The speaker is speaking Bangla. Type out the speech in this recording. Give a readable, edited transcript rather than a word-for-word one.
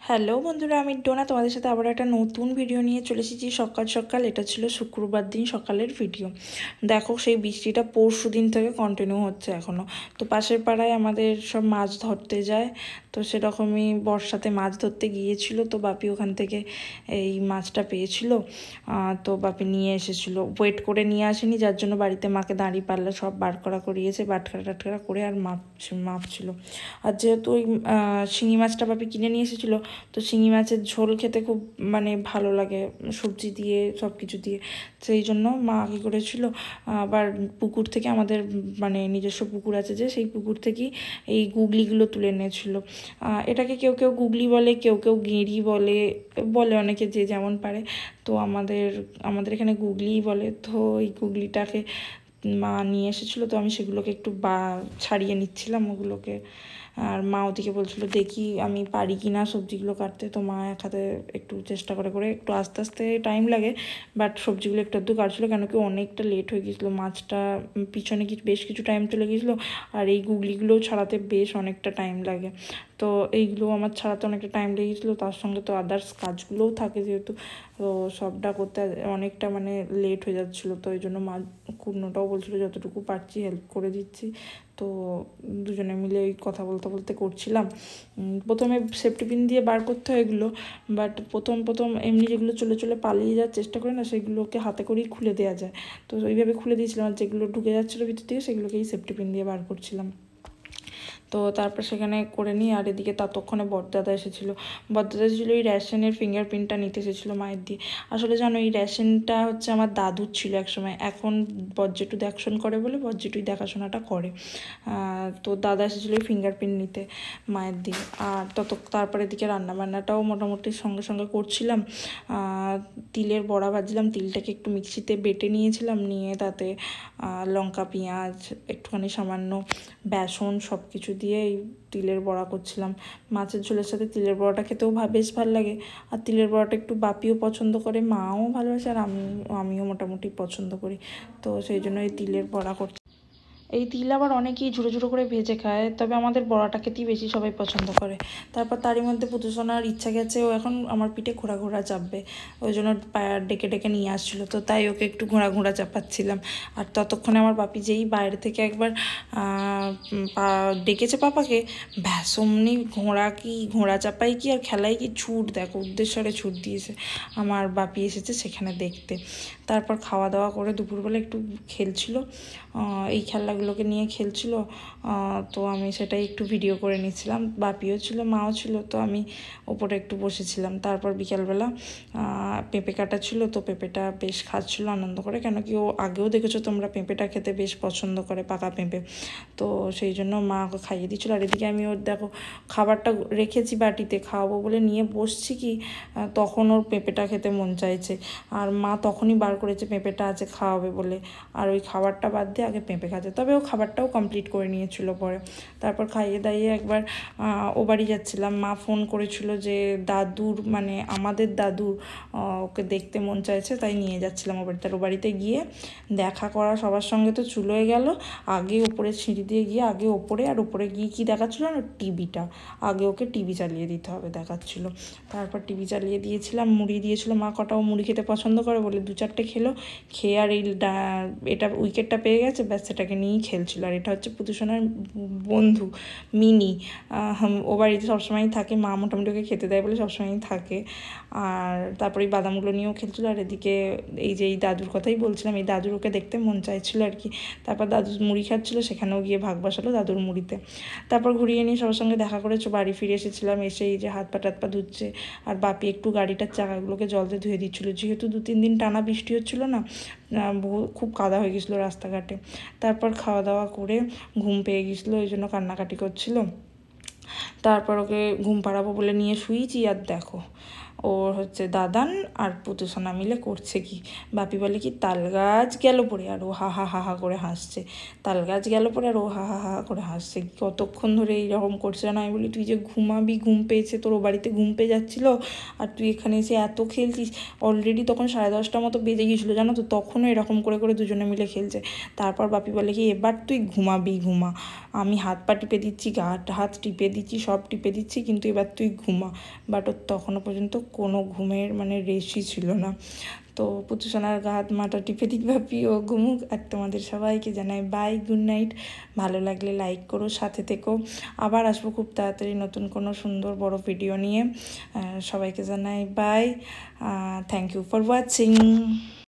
হ্যালো বন্ধুরা, আমি ডোনা তোমাদের সাথে আবার একটা নতুন ভিডিও নিয়ে চলে এসেছি। সকাল সকাল এটা ছিল শুক্রবার দিন সকালের ভিডিও। দেখো, সেই বৃষ্টিটা পরশু দিন থেকে কন্টিনিউ হচ্ছে এখনও। তো পাশের পাড়ায় আমাদের সব মাছ ধরতে যায়, তো সেরকমই বর্ষাতে মাছ ধরতে গিয়েছিল। তো বাপি ওখান থেকে এই মাছটা পেয়েছিল, তো বাপি নিয়ে এসেছিলো। ওয়েট করে নিয়ে আসেনি, যার জন্য বাড়িতে মাকে দাঁড়িয়ে পাল্লা সব বার করা করিয়েছে, বাটখারা টাটখারা করে আর মাপছিল। আর যেহেতু ওই শিঙি মাছটা বাপি কিনে নিয়ে এসেছিলো, তো শিঙি মাছের ঝোল খেতে খুব ভালো লাগে সবজি দিয়ে, সব কিছু দিয়ে। সেই জন্য মা কী করেছিল, আবার পুকুর থেকে, আমাদের নিজস্ব পুকুর আছে যে, সেই পুকুর থেকেই এই গুগলিগুলো তুলে এনেছিল। এটাকে কেউ কেউ গুগলি বলে, কেউ কেউ গেঁড়ি বলে অনেকে যে যেমন পারে। তো আমাদের এখানে গুগলিই বলে। তো এই গুগলিটাকে মা নিয়ে এসেছিলো, তো আমি সেগুলোকে একটু ছাড়িয়ে নিচ্ছিলাম ওগুলোকে। আর মা ওদিকে বলছিল দেখি আমি পারি কি না সবজিগুলো কাটতে। তো মা এক হাতে একটু চেষ্টা করে করে, একটু আস্তে আস্তে টাইম লাগে, বাট সবজিগুলো একটু আধটু কাটছিলো, কেন কি অনেকটা লেট হয়ে গেছিলো। মাছটা পিছনে বেশ কিছু টাইম চলে গেছিলো, আর এই গুগলিগুলোও ছাড়াতে বেশ অনেকটা টাইম লাগে। তো এইগুলো আমার ছাড়াতে অনেকটা টাইম লেগেছিলো, তার সঙ্গে তো আদার্স কাজগুলোও থাকে যেহেতু, তো সবটা করতে অনেকটা লেট হয়ে যাচ্ছিলো। তো এই জন্য মা কুটনোটাও বলছিলো যতটুকু পারছি হেল্প করে দিচ্ছি। তো দুজনে মিলে ওই কথা বলতে বলতে করছিলাম। প্রথমে সেফটি পিন দিয়ে বার করতে হয় এগুলো, বাট প্রথম এমনি যেগুলো চলে চলে পালিয়ে যাওয়ার চেষ্টা করে না, সেগুলোকে হাতে করেই খুলে দেওয়া যায়। তো ওইভাবে খুলে দিয়েছিলাম, আর যেগুলো ঢুকে যাচ্ছিলো ভিতর থেকে সেগুলোকেই সেফটি পিন দিয়ে বার করছিলাম। তো তারপর সেখানে করে নিই। আর এদিকে ততক্ষণে বড়দাদা এসেছিলো। এই রেশনের ফিঙ্গারপ্রিন্টটা নিতে এসেছিলো মায়ের দিয়ে। আসলে জানো, এই রেশনটা হচ্ছে আমার দাদুর ছিল একসময়, এখন বজ্জেটু দেখশন করে বলে বজ্জেটুই দেখাশোনাটা করে। তো দাদা এসেছিলো এই ফিঙ্গারপ্রিন্ট নিতে মায়ের দিয়ে। আর তারপরে এদিকে রান্নাবান্নাটাও মোটামুটি সঙ্গে সঙ্গে করছিলাম। তিলের বড়া ভাজছিলাম, তিলটাকে একটু মিক্সিতে বেটে নিয়েছিলাম, নিয়ে তাতে লঙ্কা, পেঁয়াজ, একটুখানি সামান্য বেসন সব কিছু দিয়ে এই তিলের বড়া করছিলাম। মাছের ঝোলের সাথে তিলের বড়াটা খেতেও বেশ ভালো লাগে। আর তিলের বড়াটা একটু বাপিও পছন্দ করে, মাও ভালোবাসে, আর আমিও মোটামুটি পছন্দ করি। তো সেই জন্য এই তিলের বড়া করছি। এই তিল আবার অনেকেই ঝুড়ো ঝুড়ো করে ভেজে খায়, তবে আমাদের বড়াটা খেতেই বেশি সবাই পছন্দ করে। তারপর তারই মধ্যে পুতুসোনার ইচ্ছা গেছে, ও এখন আমার পিঠে ঘোড়া ঘোড়া চাপবে, ওই জন্য ডেকে ডেকে নিয়ে আসছিলো। তো তাই ওকে একটু ঘোড়া ঘোড়া চাপাচ্ছিলাম। আর ততক্ষণে আমার বাপি যেই বাইরে থেকে একবার ডেকেছে পাপাকে, ব্যাস অমনি ঘোড়া চাপাই কি আর খেলাই কি, ছুট দেখো উদ্দেশ্যরে ছুট দিয়েছে। আমার বাপি এসেছে সেখানে দেখতে। তারপর খাওয়া দাওয়া করে দুপুরবেলা একটু খেলছিল, এই খেলনাগুলোকে নিয়ে খেলছিল। তো আমি সেটাই একটু ভিডিও করে নিচ্ছিলাম। বাপিও ছিল, মাও ছিল, তো আমি ওপরে একটু বসেছিলাম। তারপর বিকালবেলা পেঁপে কাটা ছিল, তো পেঁপেটা বেশ খাচ্ছিলো আনন্দ করে, কেন কি ও আগেও দেখেছো তোমরা পেঁপেটা খেতে বেশ পছন্দ করে, পাকা পেঁপে। তো সেই জন্য মা ওকে খাইয়ে দিচ্ছিলো। আর এদিকে আমি ওর দেখো খাবারটা রেখেছি বাটিতে, খাওয়াবো বলে নিয়ে বসছি কি, তখন ওর পেঁপেটা খেতে মন চাইছে। আর মা তখনই বার করেছে পেঁপেটা আছে খাওয়াবে বলে, আর ওই খাবারটা বাদ দিয়ে আগে পেঁপে খাচ্ছে। তবে ও খাবারটাও কমপ্লিট করে নিয়েছিল পরে। তারপর খাইয়ে দাইয়ে একবার ও বাড়ি যাচ্ছিলাম, মা ফোন করেছিল যে দাদুর আমাদের দাদুর ওকে দেখতে মন চাইছে, তাই নিয়ে যাচ্ছিলাম ও বাড়িতে। ও বাড়িতে গিয়ে দেখা করা সবার সঙ্গে তো চুলোয় গেল। আগে ওপরে সিঁড়ি দিয়ে গিয়ে আগে ওপরে, আর ওপরে গিয়ে কী দেখাচ্ছিলো না, টিভিটা আগে ওকে টিভি চালিয়ে দিতে হবে দেখাচ্ছিলো। তারপর টিভি চালিয়ে দিয়েছিলাম, মুড়ি দিয়েছিলো মা কটাও, মুড়ি খেতে পছন্দ করে বলে 2-4টে খেলো। খেয়ে আর এটা উইকেটটা পেয়ে গেছে, ব্যাস সেটাকে নিয়েই খেলছিল। আর এটা হচ্ছে পুতুসোনার বন্ধু মিনি, ও বাড়িতে সবসময়ই থাকে, মা মোটামুটি ওকে খেতে দেয় বলে সবসময়ই থাকে। আর তারপরে এই বাদামগুলো নিয়েও খেলছিলো। আর এদিকে এই যে এই দাদুর কথাই বলছিলাম, এই দাদুর ওকে দেখতে মন চাইছিলো আর কি। তারপর দাদু মুড়ি খাচ্ছিলো, সেখানেও গিয়ে ভাগ বসালো দাদুর মুড়িতে। তারপর ঘুরিয়ে নিয়ে সবার সঙ্গে দেখা করেছো, বাড়ি ফিরে এসেছিলাম। এসে এই যে হাত পা ধুচ্ছে, আর বাপি একটু গাড়িটার চাকাগুলোকে জল দিয়ে ধুয়ে দিচ্ছিলো, যেহেতু 2-3 দিন টানা বৃষ্টি হচ্ছিলো না, খুব কাদা হয়ে গেছিলো রাস্তাঘাটে। তারপর খাওয়া দাওয়া করে ঘুম পেয়ে গেছিলো, ওই জন্য কান্নাকাটি করছিলো। তারপর ওকে ঘুম পাড়াবো বলে নিয়ে শুয়েছি, আর দেখো ওর হচ্ছে দাদান আর পুতুসোনা মিলে করছে কি, বাপি বলে কি তাল গাছ গেল পড়ে, আর ও হা হা হা হা করে হাসছে। তাল গাছ গেল পড়ে আর ও হা হা হা করে হাসছে, কতক্ষণ ধরে এইরকম করছে না। আমি বলি তুই যে ঘুমাবি, ঘুম পেয়েছে, তোর ও বাড়িতে ঘুম পেয়ে যাচ্ছিলো আর তুই এখানে এসে এত খেলছিস। অলরেডি তখন 10:30 মতো বেজে গিয়েছিলো জানো তো, তখনও এরকম করে করে দুজনে মিলে খেলছে। তারপর বাপি বলে কি এবার তুই ঘুমাবি, ঘুমা, আমি হাত পা টিপে দিচ্ছি, গা হাত টিপে দিচ্ছি, সব টিপে দিচ্ছি, কিন্তু এবার তুই ঘুমা। বাট ওর তখনও পর্যন্ত কোনো ঘুমের মানে রেশই ছিল না। তো পুতুসোনার গা হাত মাটা টিপে দিক বাপি, ও ঘুমুক। আর তোমাদের সবাইকে জানাই বাই, গুড নাইট। ভালো লাগলে লাইক করো, সাথে থেকো। আবার আসবো খুব তাড়াতাড়ি নতুন কোনো সুন্দর বড় ভিডিও নিয়ে। সবাইকে জানাই bye, thank you for watching.